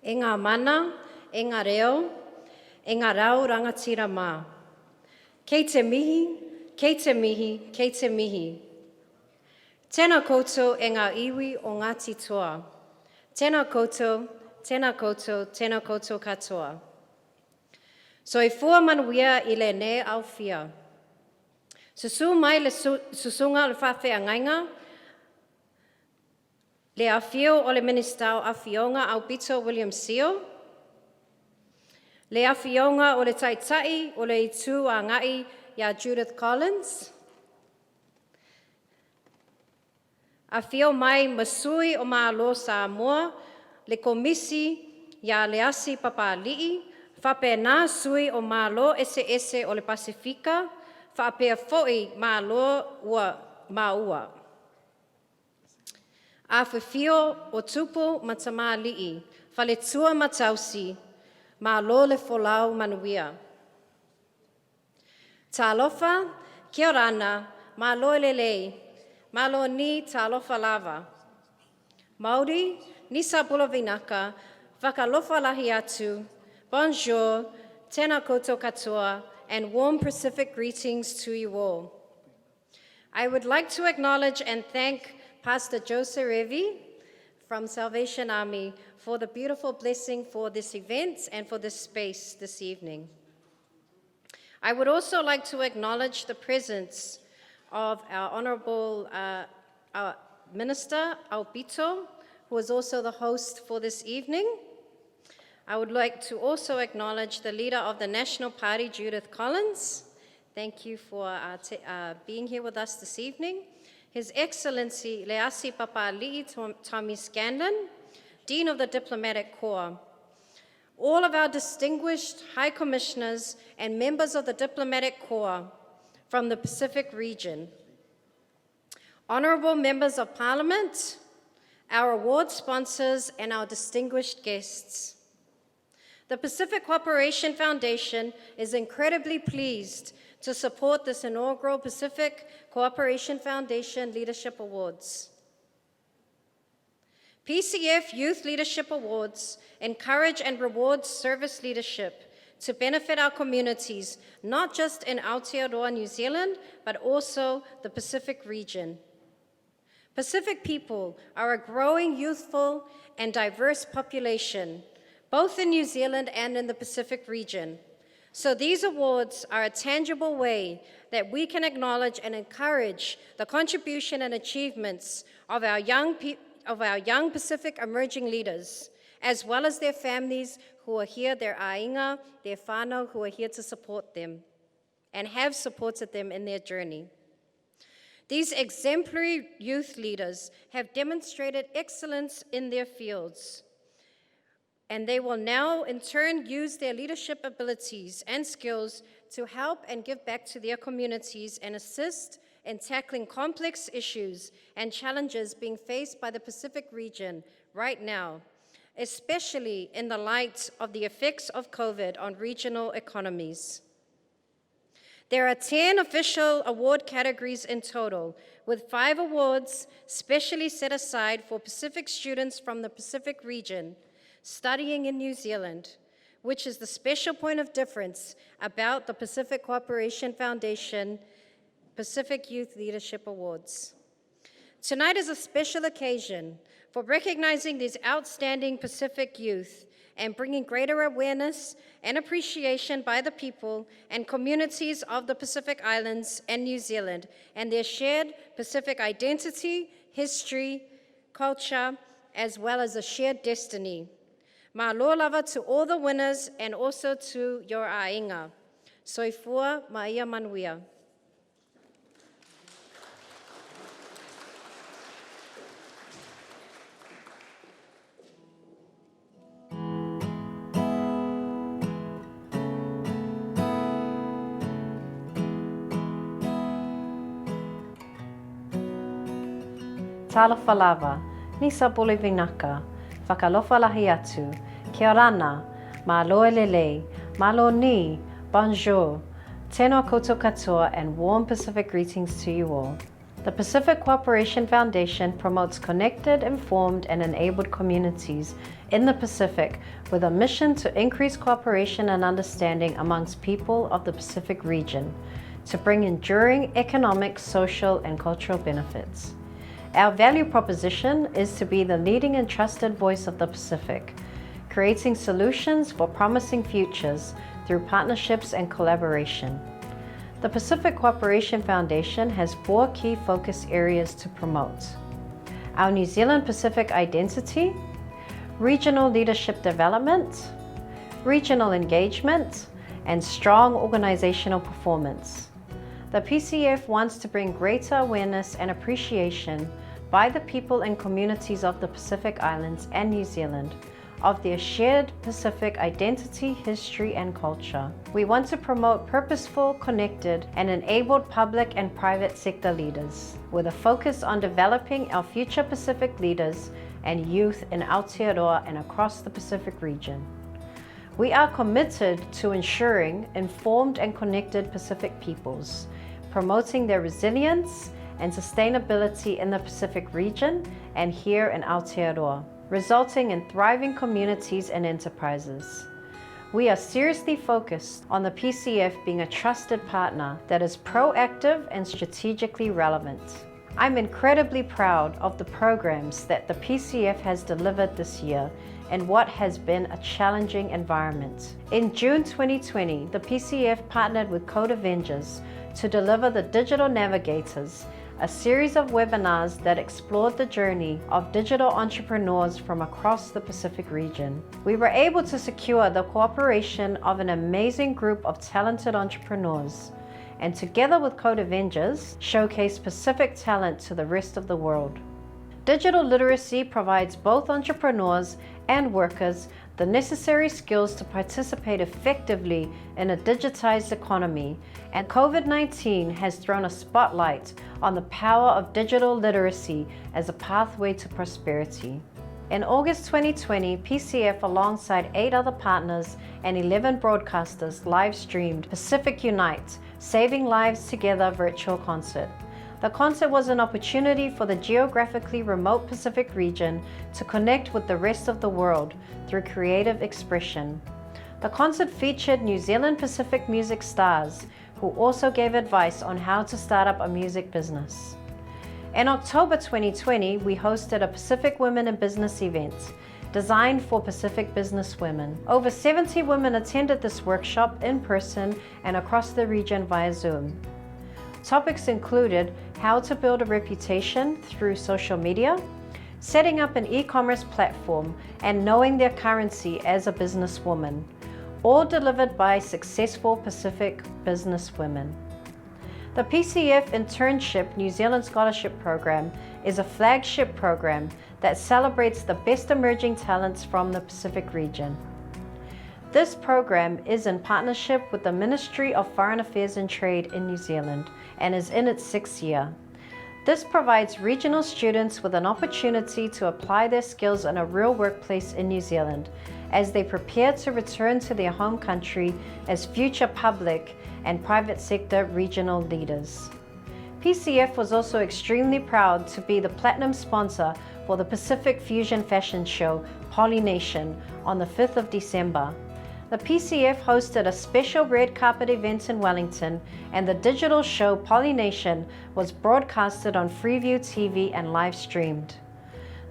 e ngā mana, e ngā reo, e ngā rau rangatira mā. Kei te mihi, kei te mihi, kei te mihi. Tēnā koutou e ngā iwi o Ngāti Toa. Tēnā koutou, tēnā koutou, tēnā koutou katoa. So e fua manuia I le ne au fia. Susu mai le susunga le whawhea ngainga, le awhio o le minister o awhionga au Pito William Seal, le awhionga o le taitai o le itu a ngai ia Judith Collins, awhio mai masui o Mālo Samoa, le komisi ia le asi Papali'i, whapena sui o Mālo ese o le Pasifika, whapea foi Mālo ua Maua. A whiwhio o tupu matamali'i, whale tua matausi, Mālo le folau manuia. Tālofa, kia rana, Mālo lelei, Mālo ni tālofa lava. Māori, ni sabula vinaka, whakalofa lahi atu, bonjour, tēnā koutou katoa, and warm Pacific greetings to you all. I would like to acknowledge and thank Pastor Joe Serevi from Salvation Army for the beautiful blessing for this event and for this space this evening. I would also like to acknowledge the presence of our Honorable our Minister, Aupito, who is also the host for this evening. I would like to also acknowledge the leader of the National Party, Judith Collins. Thank you for being here with us this evening. His Excellency Leasi Papali'i Tommy Scanlon, Dean of the Diplomatic Corps. All of our distinguished High Commissioners and members of the Diplomatic Corps from the Pacific region. Honorable members of Parliament, our award sponsors, and our distinguished guests. The Pacific Cooperation Foundation is incredibly pleased to support this inaugural Pacific Cooperation Foundation Leadership Awards. PCF Youth Leadership Awards encourage and reward service leadership to benefit our communities, not just in Aotearoa, New Zealand, but also the Pacific region. Pacific people are a growing, youthful, and diverse population, both in New Zealand and in the Pacific region. So these awards are a tangible way that we can acknowledge and encourage the contribution and achievements of our young Pacific emerging leaders, as well as their families who are here, their ainga, their whānau who are here to support them and have supported them in their journey. These exemplary youth leaders have demonstrated excellence in their fields, and they will now in turn use their leadership abilities and skills to help and give back to their communities and assist in tackling complex issues and challenges being faced by the Pacific region right now, especially in the light of the effects of COVID on regional economies. There are 10 official award categories in total, with 5 awards specially set aside for Pacific students from the Pacific region studying in New Zealand, which is the special point of difference about the Pacific Cooperation Foundation Pacific Youth Leadership Awards. Tonight is a special occasion for recognizing these outstanding Pacific youth and bringing greater awareness and appreciation by the people and communities of the Pacific Islands and New Zealand and their shared Pacific identity, history, culture, as well as a shared destiny. Mahalo lava to all the winners and also to your ainga. Soifua maia manuia. Talofa lava, nisa pole vinaka, whakalofa lahi atu, kia rana, malo elelei, malo ni, bonjour, tēnā koutou katoa, and warm Pacific greetings to you all. The Pacific Cooperation Foundation promotes connected, informed, and enabled communities in the Pacific with a mission to increase cooperation and understanding amongst people of the Pacific region, to bring enduring economic, social, and cultural benefits. Our value proposition is to be the leading and trusted voice of the Pacific, creating solutions for promising futures through partnerships and collaboration. The Pacific Cooperation Foundation has 4 key focus areas to promote: our New Zealand Pacific identity, regional leadership development, regional engagement, and strong organizational performance. The PCF wants to bring greater awareness and appreciation by the people and communities of the Pacific Islands and New Zealand of their shared Pacific identity, history, and culture. We want to promote purposeful, connected, and enabled public and private sector leaders, with a focus on developing our future Pacific leaders and youth in Aotearoa and across the Pacific region. We are committed to ensuring informed and connected Pacific peoples, promoting their resilience and sustainability in the Pacific region and here in Aotearoa, resulting in thriving communities and enterprises. We are seriously focused on the PCF being a trusted partner that is proactive and strategically relevant. I'm incredibly proud of the programs that the PCF has delivered this year in what has been a challenging environment. In June 2020, the PCF partnered with Code Avengers to deliver the Digital Navigators, a series of webinars that explored the journey of digital entrepreneurs from across the Pacific region. We were able to secure the cooperation of an amazing group of talented entrepreneurs, and together with Code Avengers, showcase Pacific talent to the rest of the world. Digital literacy provides both entrepreneurs and workers the necessary skills to participate effectively in a digitized economy, and COVID-19 has thrown a spotlight on the power of digital literacy as a pathway to prosperity. In August 2020, PCF alongside 8 other partners and 11 broadcasters live-streamed Pacific Unite, Saving Lives Together virtual concert. The concert was an opportunity for the geographically remote Pacific region to connect with the rest of the world through creative expression. The concert featured New Zealand Pacific music stars who also gave advice on how to start up a music business. In October 2020, we hosted a Pacific Women in Business event designed for Pacific business women. Over 70 women attended this workshop in person and across the region via Zoom. Topics included how to build a reputation through social media, setting up an e-commerce platform, and knowing their currency as a businesswoman, all delivered by successful Pacific business women. The PCF Internship New Zealand Scholarship Program is a flagship program that celebrates the best emerging talents from the Pacific region. This program is in partnership with the Ministry of Foreign Affairs and Trade in New Zealand and is in its 6th year. This provides regional students with an opportunity to apply their skills in a real workplace in New Zealand as they prepare to return to their home country as future public and private sector regional leaders. PCF was also extremely proud to be the platinum sponsor for the Pacific Fusion Fashion Show Polynation on the 5th of December. The PCF hosted a special red carpet event in Wellington, and the digital show Polynation was broadcasted on Freeview TV and live streamed.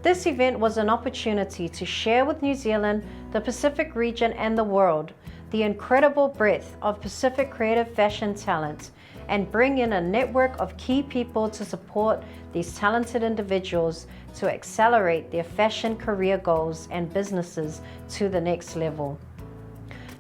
This event was an opportunity to share with New Zealand, the Pacific region, and the world the incredible breadth of Pacific creative fashion talent and bring in a network of key people to support these talented individuals to accelerate their fashion career goals and businesses to the next level.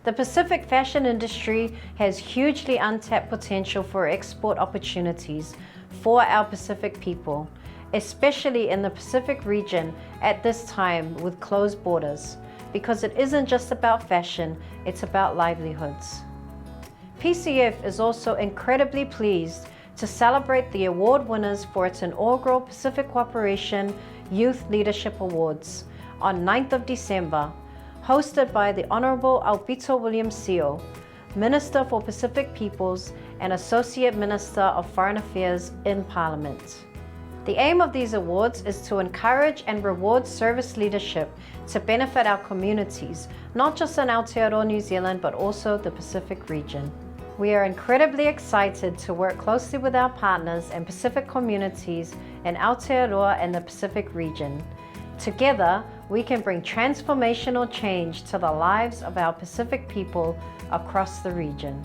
The Pacific fashion industry has hugely untapped potential for export opportunities for our Pacific people, especially in the Pacific region at this time with closed borders, because it isn't just about fashion, it's about livelihoods. PCF is also incredibly pleased to celebrate the award winners for its inaugural Pacific Cooperation Youth Leadership Awards on 9th of December, hosted by the Honourable Albito Williams Seal, Minister for Pacific Peoples and Associate Minister of Foreign Affairs in Parliament. The aim of these awards is to encourage and reward service leadership to benefit our communities, not just in Aotearoa, New Zealand, but also the Pacific region. We are incredibly excited to work closely with our partners and Pacific communities in Aotearoa and the Pacific region. Together, we can bring transformational change to the lives of our Pacific people across the region.